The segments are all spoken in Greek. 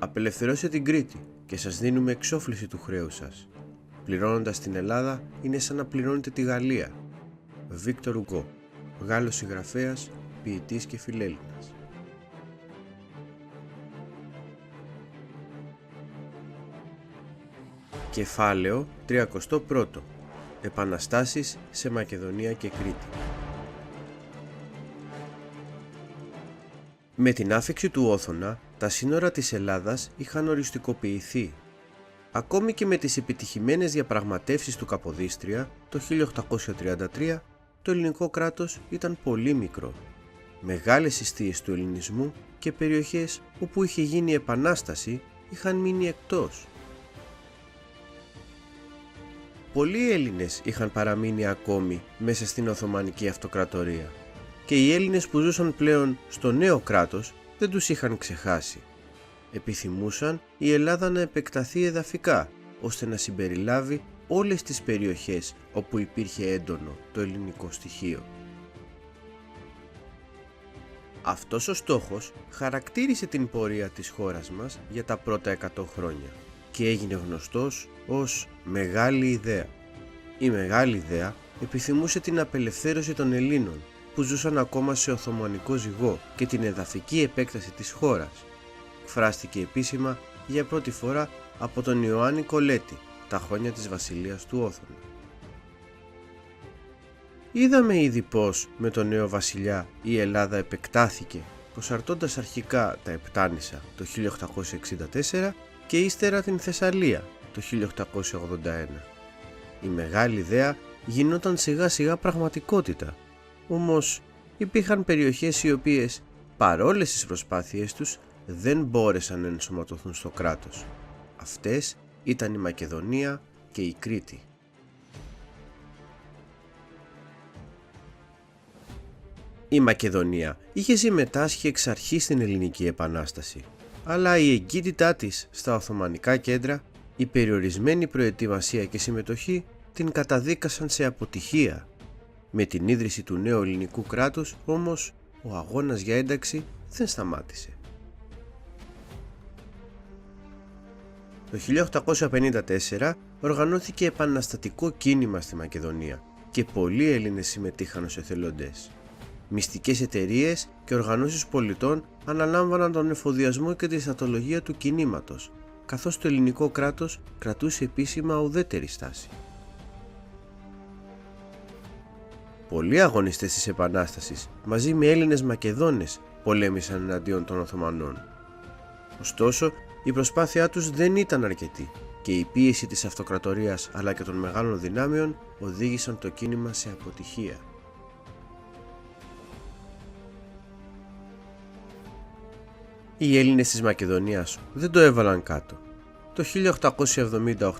Απελευθερώστε την Κρήτη και σας δίνουμε εξόφληση του χρέους σας. Πληρώνοντας την Ελλάδα είναι σαν να πληρώνετε τη Γαλλία. Βίκτορ Ουγκό, Γάλλος συγγραφέας, ποιητής και φιλέλληνας. Κεφάλαιο 31. Επαναστάσεις σε Μακεδονία και Κρήτη. Με την άφιξη του Όθωνα, τα σύνορα της Ελλάδας είχαν οριστικοποιηθεί. Ακόμη και με τις επιτυχημένες διαπραγματεύσεις του Καποδίστρια το 1833, το ελληνικό κράτος ήταν πολύ μικρό. Μεγάλες εστίες του ελληνισμού και περιοχές όπου είχε γίνει επανάσταση είχαν μείνει εκτός. Πολλοί Έλληνες είχαν παραμείνει ακόμη μέσα στην Οθωμανική Αυτοκρατορία και οι Έλληνες που ζούσαν πλέον στο νέο κράτος δεν τους είχαν ξεχάσει. Επιθυμούσαν η Ελλάδα να επεκταθεί εδαφικά ώστε να συμπεριλάβει όλες τις περιοχές όπου υπήρχε έντονο το ελληνικό στοιχείο. Αυτός ο στόχος χαρακτήρισε την πορεία της χώρας μας για τα πρώτα 100 χρόνια και έγινε γνωστός ως Μεγάλη Ιδέα. Η Μεγάλη Ιδέα επιθυμούσε την απελευθέρωση των Ελλήνων που ζούσαν ακόμα σε Οθωμανικό ζυγό και την εδαφική επέκταση της χώρας. Εκφράστηκε επίσημα για πρώτη φορά από τον Ιωάννη Κολέτη τα χρόνια της βασιλείας του Όθωνα. Είδαμε ήδη πως με τον νέο βασιλιά η Ελλάδα επεκτάθηκε, προσαρτώντας αρχικά τα Επτάνησα το 1864 και ύστερα την Θεσσαλία το 1881. Η Μεγάλη Ιδέα γινόταν σιγά σιγά πραγματικότητα, όμως υπήρχαν περιοχές οι οποίες παρόλες τις προσπάθειές τους δεν μπόρεσαν να ενσωματωθούν στο κράτος. Αυτές ήταν η Μακεδονία και η Κρήτη. Η Μακεδονία είχε συμμετάσχει εξ αρχής στην Ελληνική Επανάσταση, αλλά η εγκύτητά της στα Οθωμανικά κέντρα, η περιορισμένη προετοιμασία και συμμετοχή την καταδίκασαν σε αποτυχία. Με την ίδρυση του νέου ελληνικού κράτους όμως ο αγώνας για ένταξη δεν σταμάτησε. Το 1854 οργανώθηκε επαναστατικό κίνημα στη Μακεδονία και πολλοί Έλληνες συμμετείχαν ως εθελοντές. Μυστικές εταιρείες και οργανώσεις πολιτών αναλάμβαναν τον εφοδιασμό και τη στρατολογία του κινήματος, καθώς το ελληνικό κράτος κρατούσε επίσημα ουδέτερη στάση. Πολλοί αγωνιστές της Επανάστασης, μαζί με Έλληνες Μακεδόνες, πολέμησαν εναντίον των Οθωμανών. Ωστόσο, η προσπάθειά τους δεν ήταν αρκετή και η πίεση της αυτοκρατορίας αλλά και των μεγάλων δυνάμεων οδήγησαν το κίνημα σε αποτυχία. Οι Έλληνες της Μακεδονίας δεν το έβαλαν κάτω. Το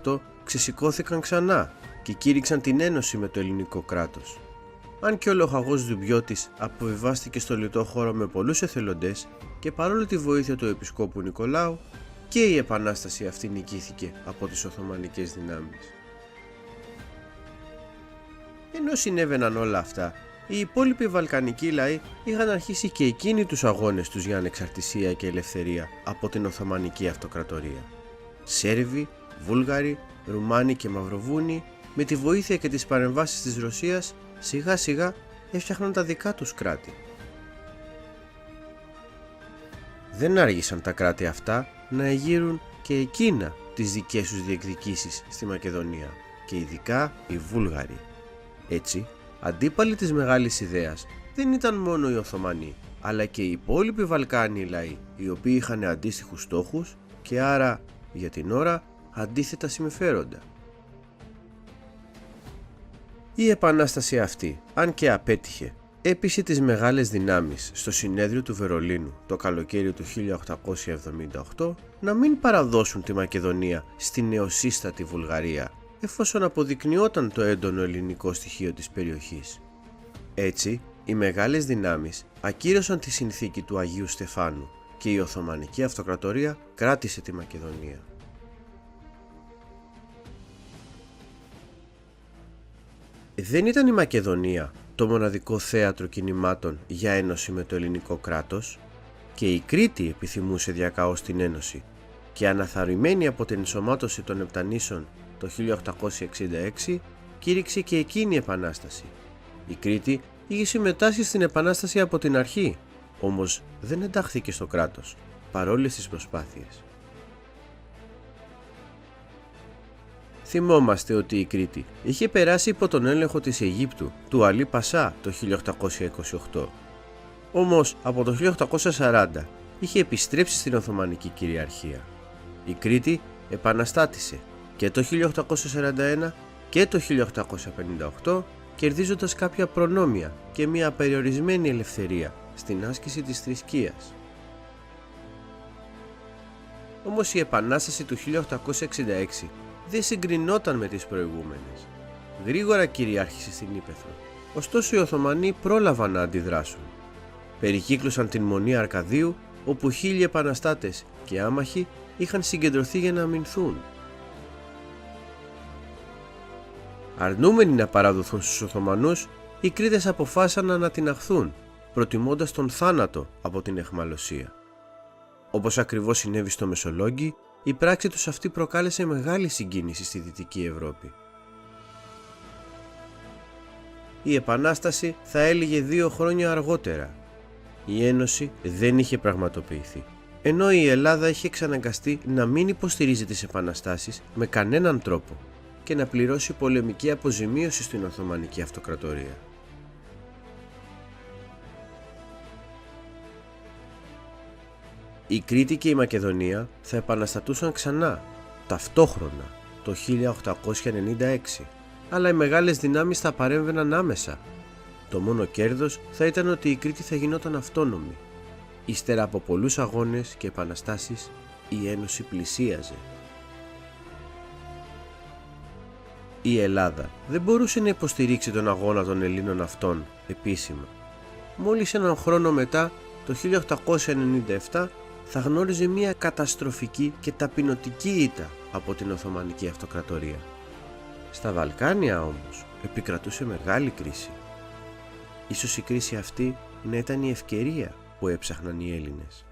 1878 ξεσηκώθηκαν ξανά και κήρυξαν την ένωση με το ελληνικό κράτος. Αν και ο λοχαγός Δουμπιώτης αποβιβάστηκε στο λιτό χώρο με πολλούς εθελοντές και παρόλο τη βοήθεια του Επισκόπου Νικολάου, και η επανάσταση αυτή νικήθηκε από τις Οθωμανικές δυνάμεις. Ενώ συνέβαιναν όλα αυτά, οι υπόλοιποι βαλκανικοί λαοί είχαν αρχίσει και εκείνοι τους αγώνες τους για ανεξαρτησία και ελευθερία από την Οθωμανική Αυτοκρατορία. Σέρβοι, Βούλγαροι, Ρουμάνοι και Μαυροβούνοι, με τη βοήθεια και τις παρεμβάσεις της Ρωσίας, σιγά σιγά έφτιαχναν τα δικά τους κράτη. Δεν άργησαν τα κράτη αυτά να εγείρουν και εκείνα τις δικές τους διεκδικήσεις στη Μακεδονία και ειδικά οι Βούλγαροι. Έτσι, αντίπαλοι της Μεγάλης Ιδέας δεν ήταν μόνο οι Οθωμανοί, αλλά και οι υπόλοιποι Βαλκάνιοι λαοί, οι οποίοι είχαν αντίστοιχους στόχους και άρα, για την ώρα, αντίθετα συμφέροντα. Η επανάσταση αυτή, αν και απέτυχε, έπεισε τις μεγάλες δυνάμεις στο συνέδριο του Βερολίνου το καλοκαίρι του 1878 να μην παραδώσουν τη Μακεδονία στη νεοσύστατη Βουλγαρία, εφόσον αποδεικνυόταν το έντονο ελληνικό στοιχείο της περιοχής. Έτσι, οι μεγάλες δυνάμεις ακύρωσαν τη συνθήκη του Αγίου Στεφάνου και η Οθωμανική Αυτοκρατορία κράτησε τη Μακεδονία. Δεν ήταν η Μακεδονία το μοναδικό θέατρο κινημάτων για ένωση με το ελληνικό κράτος, και η Κρήτη επιθυμούσε διακαώς την ένωση, και αναθαρρυμένη από την ενσωμάτωση των Επτανήσων το 1866, κήρυξε και εκείνη η επανάσταση. Η Κρήτη είχε συμμετάσχει στην επανάσταση από την αρχή, όμως δεν εντάχθηκε στο κράτος, παρόλες τις προσπάθειες. Θυμόμαστε ότι η Κρήτη είχε περάσει υπό τον έλεγχο της Αιγύπτου, του Αλή Πασά, το 1828. Όμως από το 1840 είχε επιστρέψει στην Οθωμανική κυριαρχία. Η Κρήτη επαναστάτησε και το 1841 και το 1858, κερδίζοντας κάποια προνόμια και μια περιορισμένη ελευθερία στην άσκηση της θρησκείας. Όμως η επανάσταση του 1866 δεν συγκρινόταν με τις προηγούμενες. Γρήγορα κυριάρχησε στην Ύπαιθρο, ωστόσο οι Οθωμανοί πρόλαβαν να αντιδράσουν. Περικύκλωσαν την Μονή Αρκαδίου, όπου 1000 επαναστάτες και άμαχοι είχαν συγκεντρωθεί για να αμυνθούν. Αρνούμενοι να παραδοθούν στους Οθωμανούς, οι Κρήτες αποφάσισαν να ανατιναχθούν, προτιμώντας τον θάνατο από την αιχμαλωσία. Όπως ακριβώς συνέβη στο Μεσολόγγι, η πράξη τους αυτή προκάλεσε μεγάλη συγκίνηση στη Δυτική Ευρώπη. Η Επανάσταση θα έλυγε 2 χρόνια αργότερα. Η Ένωση δεν είχε πραγματοποιηθεί, ενώ η Ελλάδα είχε εξαναγκαστεί να μην υποστηρίζει τις επαναστάσεις με κανέναν τρόπο και να πληρώσει πολεμική αποζημίωση στην Οθωμανική Αυτοκρατορία. Η Κρήτη και η Μακεδονία θα επαναστατούσαν ξανά, ταυτόχρονα, το 1896, αλλά οι μεγάλες δυνάμεις θα παρέμβαιναν άμεσα. Το μόνο κέρδος θα ήταν ότι η Κρήτη θα γινόταν αυτόνομη. Ύστερα από πολλούς αγώνες και επαναστάσεις, η Ένωση πλησίαζε. Η Ελλάδα δεν μπορούσε να υποστηρίξει τον αγώνα των Ελλήνων αυτών επίσημα. Μόλις έναν χρόνο μετά, το 1897, θα γνώριζε μια καταστροφική και ταπεινωτική ήττα από την Οθωμανική Αυτοκρατορία. Στα Βαλκάνια όμως επικρατούσε μεγάλη κρίση. Ίσως η κρίση αυτή να ήταν η ευκαιρία που έψαχναν οι Έλληνες.